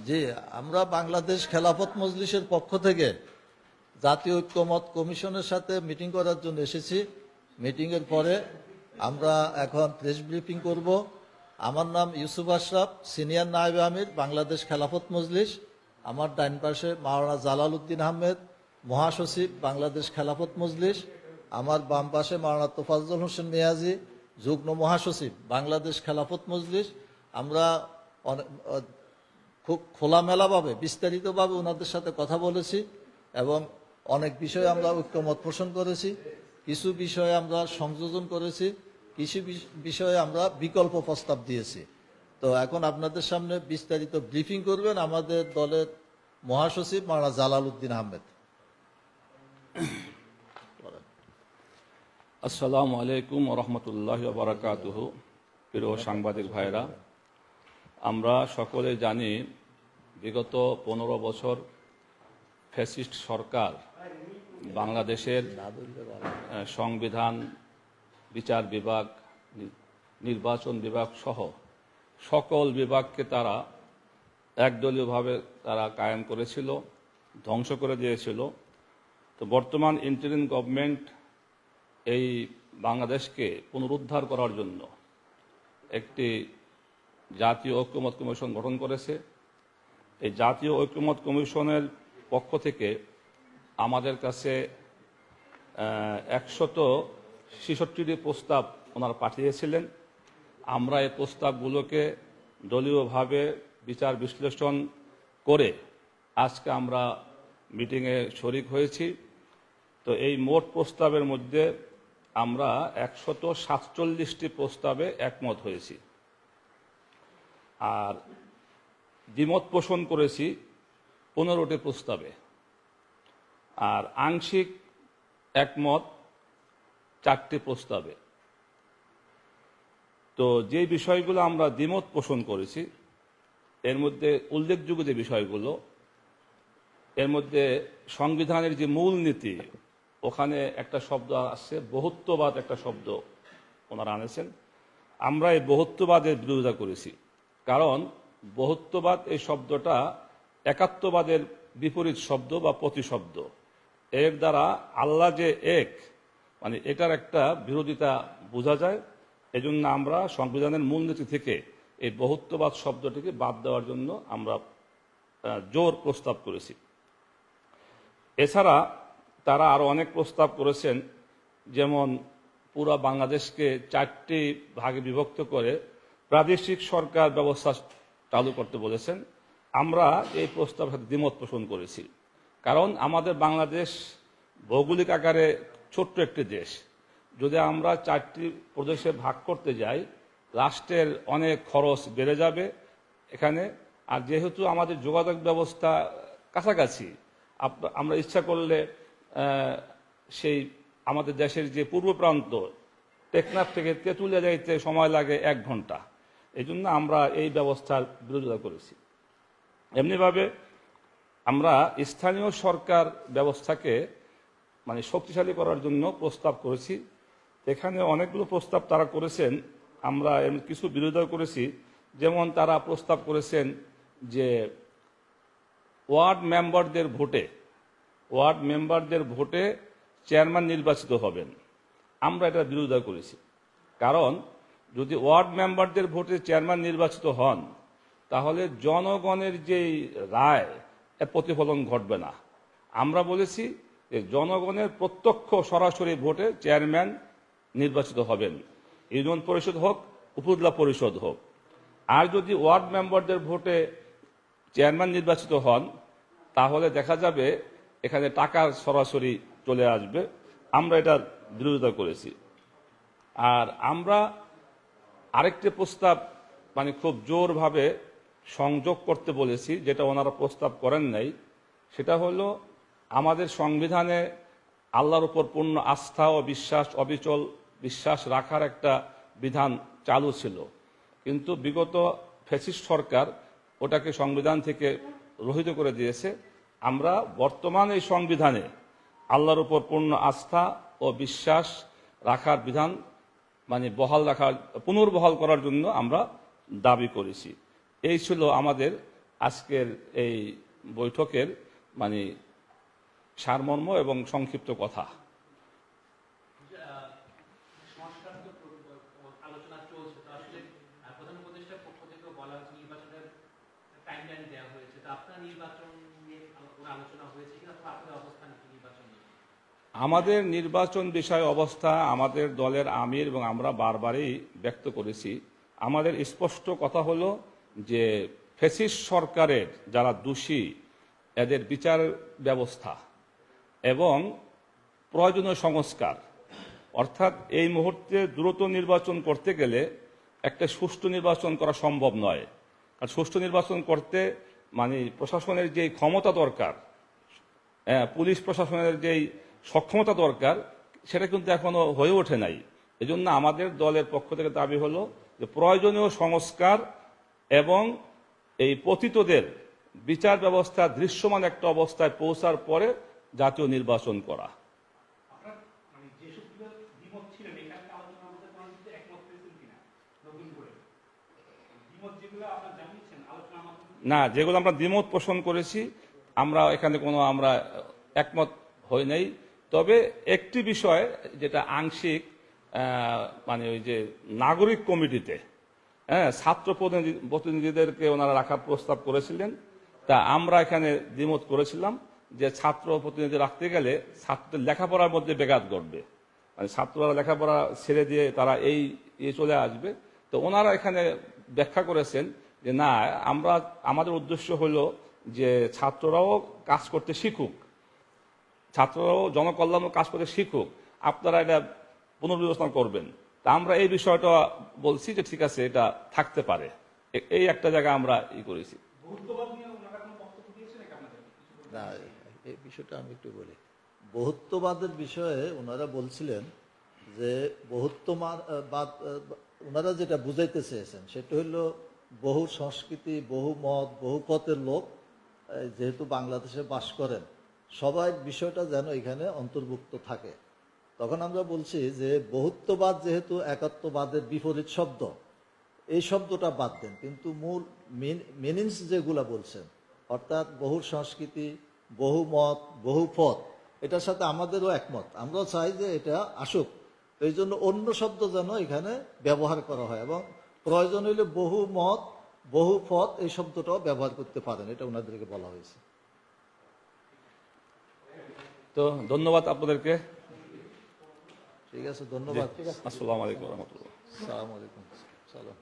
জি, আমরা বাংলাদেশ খেলাফত মজলিসের পক্ষ থেকে জাতীয় ঐক্যমত কমিশনের সাথে মিটিং করার জন্য এসেছি। মিটিংয়ের পরে আমরা এখন প্রেস ব্রিফিং করব। আমার নাম ইউসুফ আশরাফ, সিনিয়র নায়েবে আমির, বাংলাদেশ খেলাফত মজলিস। আমার ডাইন পাশে মাওলানা জালাল উদ্দিন আহমেদ, মহাসচিব, বাংলাদেশ খেলাফত মজলিস। আমার বাম পাশে মাওলানা তোফাজ্জল হোসেন নিয়াজি, যুগ্ম মহাসচিব, বাংলাদেশ খেলাফত মজলিস। আমরা খুব খোলামেলাভাবে বিস্তারিতভাবে ওনাদের সাথে কথা বলেছি এবং অনেক বিষয়ে আমরা ঐক্যমত পোষণ করেছি। কিছু বিষয়ে আমরা সংযোজন করেছি, কিছু বিষয়ে আমরা বিকল্প প্রস্তাব দিয়েছি। তো এখন আপনাদের সামনে বিস্তারিত ব্রিফিং করবেন আমাদের দলের মহাসচিব মাওলানা জালাল উদ্দিন আহমেদ। আসসালামু আলাইকুম ওয়া রাহমাতুল্লাহি ওয়া বারাকাতুহু। প্রিয় সাংবাদিক ভাইরা, আমরা সকলে জানি বিগত 15 বছর ফ্যাসিস্ট সরকার বাংলাদেশের সংবিধান, বিচার বিভাগ, নির্বাচন বিভাগ সহ সকল বিভাগকে তারা একদলীয়ভাবে তারা কায়েম করেছিল, ধ্বংস করে দিয়েছিল। তো বর্তমান ইন্টারিম গভর্নমেন্ট এই বাংলাদেশকে পুনরুদ্ধার করার জন্য একটি জাতীয় ঐক্যমত কমিশন গঠন করেছে। এই জাতীয় ঐক্যমত কমিশনের পক্ষ থেকে আমাদের কাছে 166টি প্রস্তাব ওনারা পাঠিয়েছিলেন। আমরা এই প্রস্তাবগুলোকে দলীয়ভাবে বিচার বিশ্লেষণ করে আজকে আমরা মিটিংয়ে শরিক হয়েছি। তো এই মোট প্রস্তাবের মধ্যে আমরা 147টি প্রস্তাবে একমত হয়েছি, আর দ্বিমত পোষণ করেছি 15টি প্রস্তাবে, আর আংশিক একমত 4টি প্রস্তাবে। তো যে বিষয়গুলো আমরা দ্বিমত পোষণ করেছি এর মধ্যে উল্লেখযোগ্য যে বিষয়গুলো, এর মধ্যে সংবিধানের যে মূল নীতি, ওখানে একটা শব্দ আসছে বহুত্ববাদ, একটা শব্দ ওনারা আনেছেন। আমরা এই বহুত্ববাদের বিরোধিতা করেছি, কারণ বহুত্ববাদ এই শব্দটা একাত্মবাদের বিপরীত শব্দ বা প্রতিশব্দ। এর দ্বারা আল্লাহ যে এক, মানে এটার একটা বিরোধিতা বোঝা যায়। এজন্য আমরা সংবিধানের মূলনীতি থেকে এই বহুত্ববাদ শব্দটিকে বাদ দেওয়ার জন্য আমরা জোর প্রস্তাব করেছি। এছাড়া তারা আরো অনেক প্রস্তাব করেছেন, যেমন পুরো বাংলাদেশকে 4টি ভাগে বিভক্ত করে প্রাদেশিক সরকার ব্যবস্থা চালু করতে বলেছেন। আমরা এই প্রস্তাবের সাথে দ্বিমত পোষণ করেছি, কারণ আমাদের বাংলাদেশ ভৌগোলিক আকারে ছোট্ট একটি দেশ। যদি আমরা 4টি প্রদেশে ভাগ করতে যাই, রাষ্ট্রের অনেক খরচ বেড়ে যাবে এখানে। আর যেহেতু আমাদের যোগাযোগ ব্যবস্থা কাছাকাছি, আমরা ইচ্ছা করলে সেই আমাদের দেশের যে পূর্ব প্রান্ত টেকনাফ থেকে তেঁতুলিয়া যাইতে সময় লাগে 1 ঘন্টা। এই জন্য আমরা এই ব্যবস্থার বিরোধিতা করেছি। এমনিভাবে আমরা স্থানীয় সরকার ব্যবস্থাকে মানে শক্তিশালী করার জন্য প্রস্তাব করেছি। এখানে অনেকগুলো প্রস্তাব তারা করেছেন, আমরা কিছু বিরোধিতা করেছি। যেমন তারা প্রস্তাব করেছেন যে ওয়ার্ড মেম্বারদের ভোটে চেয়ারম্যান নির্বাচিত হবেন। আমরা এটা বিরোধিতা করেছি, কারণ যদি ওয়ার্ড মেম্বারদের ভোটে চেয়ারম্যান নির্বাচিত হন, তাহলে জনগণের যেই রায় এর প্রতিফলন ঘটবে না। আমরা বলেছি যে জনগণের প্রত্যক্ষ সরাসরি ভোটে চেয়ারম্যান নির্বাচিত হবেন, ইউনিয়ন পরিষদ হোক, উপজেলা পরিষদ হোক। আর যদি ওয়ার্ড মেম্বারদের ভোটে চেয়ারম্যান নির্বাচিত হন, তাহলে দেখা যাবে এখানে টাকা সরাসরি চলে আসবে। আমরা এটার বিরোধিতা করেছি। আর আমরা আরেকটি প্রস্তাব মানে খুব জোরভাবে সংযোগ করতে বলেছি, যেটা ওনারা প্রস্তাব করেন নাই। সেটা হলো আমাদের সংবিধানে আল্লাহর উপর পূর্ণ আস্থা ও বিশ্বাস, অবিচল বিশ্বাস রাখার একটা বিধান চালু ছিল, কিন্তু বিগত ফ্যাসিস্ট সরকার ওটাকে সংবিধান থেকে রহিত করে দিয়েছে। আমরা বর্তমান এই সংবিধানে আল্লাহর উপর পূর্ণ আস্থা ও বিশ্বাস রাখার বিধান মানে পুনর্বহাল করার জন্য আমরা দাবি করেছি। এই ছিল আমাদের আজকের এই বৈঠকের মানে সারমর্ম এবং সংক্ষিপ্ত কথা। সংস্কার তো আলোচনা চলছে, তো আসলে প্রধান উপদেষ্টার পক্ষ থেকেও বলা হচ্ছে নির্বাচনের টাইমলাইন দেওয়া হয়েছে, তো আপনার নির্বাচন নিয়ে কোনো আলোচনা হয়েছে কিনা, অথবা আপনাদের অবস্থান কি নির্বাচন নিয়ে? আমাদের নির্বাচন বিষয়ে অবস্থা আমাদের দলের আমির এবং আমরা বারবারই ব্যক্ত করেছি। আমাদের স্পষ্ট কথা হলো যে ফ্যাসিস্ট সরকারের যারা দোষী এদের বিচার ব্যবস্থা এবং প্রয়োজনীয় সংস্কার, অর্থাৎ এই মুহূর্তে দ্রুত নির্বাচন করতে গেলে একটা সুষ্ঠু নির্বাচন করা সম্ভব নয়। আর সুষ্ঠু নির্বাচন করতে মানে প্রশাসনের যেই ক্ষমতা দরকার, পুলিশ প্রশাসনের যেই সক্ষমতা দরকার, সেটা কিন্তু এখনো হয়ে ওঠে নাই। এজন্য আমাদের দলের পক্ষ থেকে দাবি হলো যে প্রয়োজনীয় সংস্কার এবং এই পতিতদের বিচার ব্যবস্থা দৃশ্যমান একটা অবস্থায় পৌঁছার পরে জাতীয় নির্বাচন করা। আপনার মানে যেসবগুলো দ্বিমত ছিলেন এখানে আলোচনার মধ্যে কোনো কিছু একমত হয়েছিল কিনা, নতুন করে দ্বিমত যেগুলো আপনার জানিয়েছেন আলোচনার মাধ্যমে? না, যেগুলো আমরা দ্বিমত পোষণ করেছি আমরা এখানে কোনো আমরা একমত হই নাই। তবে একটি বিষয় যেটা আংশিক মানে ওই যে নাগরিক কমিটিতে ছাত্র প্রতিনিধিদেরকে ওনারা রাখার প্রস্তাব করেছিলেন, তা আমরা এখানে দ্বিমত করেছিলাম যে ছাত্র প্রতিনিধি রাখতে গেলে ছাত্রদের লেখাপড়ার মধ্যে ব্যাঘাত ঘটবে, মানে ছাত্ররা লেখাপড়া ছেড়ে দিয়ে তারা এই চলে আসবে। তো ওনারা এখানে ব্যাখ্যা করেছেন যে না, আমাদের উদ্দেশ্য হলো যে ছাত্ররাও কাজ করতে শিখুক, ছাত্ররাও জনকল্যাণ কাজ করতে শিখুক, আপনারা এটা পুনর্বিবেচনা করবেন। তা আমরা এই বিষয়টা বলছি যে ঠিক আছে, এটা থাকতে পারে, এই একটা জায়গা আমরা করেছি। না, এই বিষয়টা আমি একটু বলি। বহুত্ববাদের বিষয়ে ওনারা বলছিলেন যে বহুত্ববাদ ওনারা যেটা বুঝাইতে চেয়েছেন সেটা হলো বহু সংস্কৃতি, বহু মত, বহু পথের লোক যেহেতু বাংলাদেশে বাস করেন, সবাই বিষয়টা যেন এখানে অন্তর্ভুক্ত থাকে। তখন আমরা বলছি যে বহুত্ববাদ যেহেতু একাত্মবাদের বিপরীত শব্দ, এই শব্দটা বাদ দেন, কিন্তু মূল মিনিংস যেগুলা বলছেন, অর্থাৎ বহু সংস্কৃতি, বহু মত, বহু পথ, এটার সাথে আমাদেরও একমত। আমরাও চাই যে এটা আসুক, এই জন্য অন্য শব্দ যেন এখানে ব্যবহার করা হয় এবং প্রয়োজন হলে বহু মত, বহু পথ এই শব্দটাও ব্যবহার করতে পারেন, এটা ওনাদেরকে বলা হয়েছে। তো ধন্যবাদ আপনাদেরকে। ঠিক আছে, ধন্যবাদ। আসসালামু আলাইকুম রহমতুল্লাহ। আসসালামু আলাইকুম। সালাম।